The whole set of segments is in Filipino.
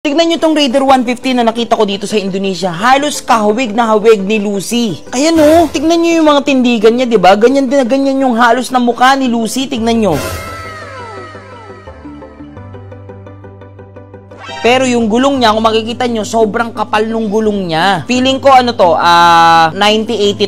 Tignan nyo tong Raider 150 na nakita ko dito sa Indonesia. Halos kahawig na hawig ni Lucy. Ayan o, tignan nyo yung mga tindigan niya, diba? Ganyan din na ganyan yung halos na mukha ni Lucy. Tignan nyo. Pero yung gulong niya, kung makikita nyo, sobrang kapal nung gulong niya. Feeling ko, 90-80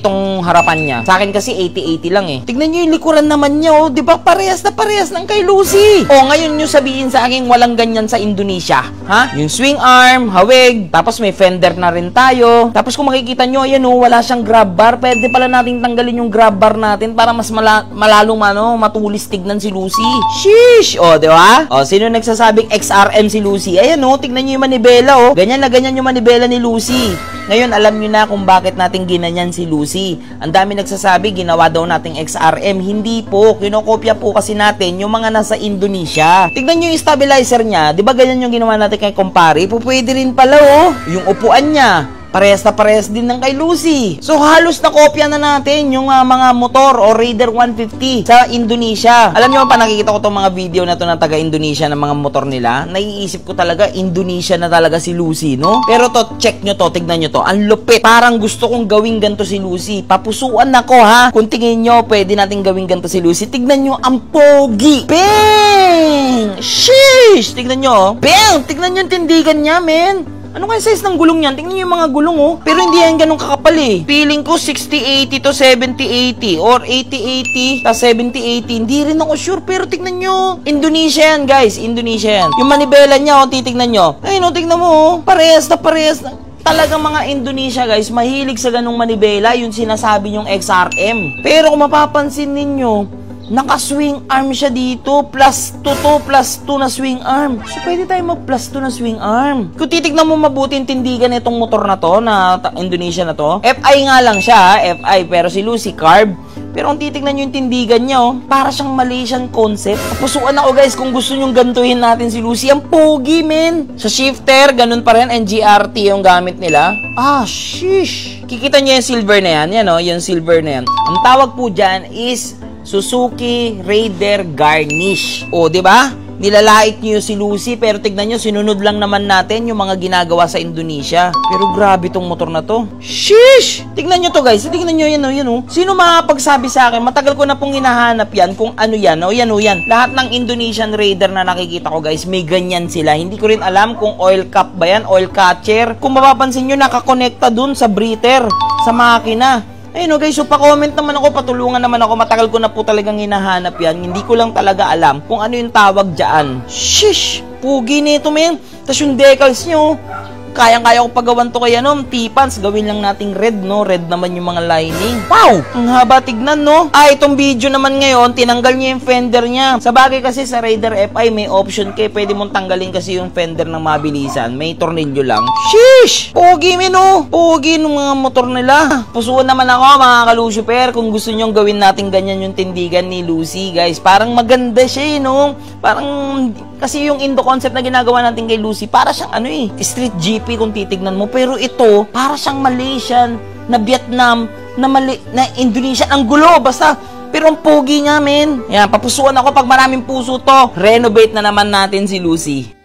tong harapan niya. Sa akin kasi 80-80 lang eh. Tignan nyo yung likuran naman niya, oh. Diba parehas na parehas ng kay Lucy. O, ngayon nyo sabihin sa akin, walang ganyan sa Indonesia. Ha? Yung swing arm, hawig, tapos may fender na rin tayo. Tapos kung makikita nyo, ayan oh, wala siyang grab bar. Pwede pala natin tanggalin yung grab bar natin para mas malalong matulis tignan si Lucy. Sheesh! O, diba? O, sino nagsasabing XRM si Lucy? Ayan, no, tignan nyo yung manibela, oh. Ganyan na ganyan yung manibela ni Lucy. Ngayon, alam nyo na kung bakit natin ginanyan si Lucy. Ang dami nagsasabi, ginawa daw nating XRM. Hindi po. Kinokopya po kasi natin yung mga nasa Indonesia. Tignan nyo yung stabilizer niya. Di ba ganyan yung ginawa natin kay Compare? Pwede rin pala, oh. Yung upuan niya. Parehas na parehas din ng kay Lucy. So, halos na kopya na natin yung mga motor o Raider 150 sa Indonesia. Alam nyo pa, nakikita ko itong mga video na to ng taga-Indonesia ng mga motor nila. Naiisip ko talaga, Indonesia na talaga si Lucy, no? Pero to, check nyo to, tignan nyo to. Ang lupit. Parang gusto kong gawing ganito si Lucy. Papusuan ako, ha? Kung tingin nyo, pwede natin gawing ganito si Lucy. Tignan nyo, ang pogi. Bang! Sheesh! Tignan nyo, bang! Tignan nyo yung tindigan niya, men. Ano kaya size ng gulong niyan? Tingnan niyo yung mga gulong, oh. Pero hindi yan ganun kakapal, eh. Feeling ko 60-80 to 70-80 or 80-80 ta 70-80. Hindi rin ako sure, pero tignan nyo. Indonesia yan, guys. Indonesia yan. Yung manibela niya, oh, titignan nyo. Ayun, oh, tignan mo, oh. Parehas na. Talagang mga Indonesia, guys, mahilig sa ganung manibela. Yung sinasabi yung XRM. Pero kung mapapansin ninyo, naka-swing arm siya dito. Plus 2 na swing arm. So, pwede tayo mag-plus 2 na swing arm. Kung titignan mo mabuti yung tindigan itong motor na to, na Indonesia na to, FI nga lang siya, FI. Pero si Lucy, carb. Pero kung titignan nyo yung tindigan niya, oh, para siyang Malaysian concept. Pusuan ako, guys, kung gusto nyong gantuhin natin si Lucy. Ang pogi, men. Sa shifter, ganun pa rin. NGRT yung gamit nila. Ah, sheesh. Kikita nyo yung silver na yan. Yan, oh, yung silver na yan. Ang tawag po dyan is Suzuki Raider Garnish. O, di ba? Nilalait niyo si Lucy, pero tignan niyo, sinunod lang naman natin yung mga ginagawa sa Indonesia. Pero grabe tong motor na to. Sheesh! Tignan niyo to, guys. Tignan niyo yan, oh. Sino makapagsabi sa akin? Matagal ko na pong hinahanap yan kung ano yan, oh. Yan. Lahat ng Indonesian Raider na nakikita ko, guys, may ganyan sila. Hindi ko rin alam kung oil cap ba yan, oil catcher. Kung mapapansin niyo, nakakonekta dun sa breather, sa makina. Ayun, guys, so pa-comment naman ako, patulungan naman ako. Matagal ko na po talagang hinahanap yan. Hindi ko lang talaga alam kung ano yung tawag dyan. Shish! Pugi nito, men. Tapos yung decals nyo, kayang-kaya ko pagawan to kaya, no? T-pants, gawin lang nating red, no? Red naman yung mga lining. Wow! Ang haba tignan, no? Itong video naman ngayon, tinanggal niya yung fender niya. Sa bagay kasi sa Raider FI, may option kayo. Pwede mong tanggalin kasi yung fender ng mabilisan. May tornilyo lang. Sheesh! Pogi, men, no? Pogi ng mga motor nila. Pusuan naman ako, mga kalusyper, kung gusto nyong gawin natin ganyan yung tindigan ni Lucy, guys. Parang maganda siya, no? Parang, kasi yung Indo concept na ginagawa natin kay Lucy, para siyang street GP kung titignan mo. Pero ito, para siyang Malaysian, na Vietnam, na Indonesia. Ang gulo, basta. Pero ang pogi niya, men. Yan, papusuan ako pag maraming puso to. Renovate na naman natin si Lucy.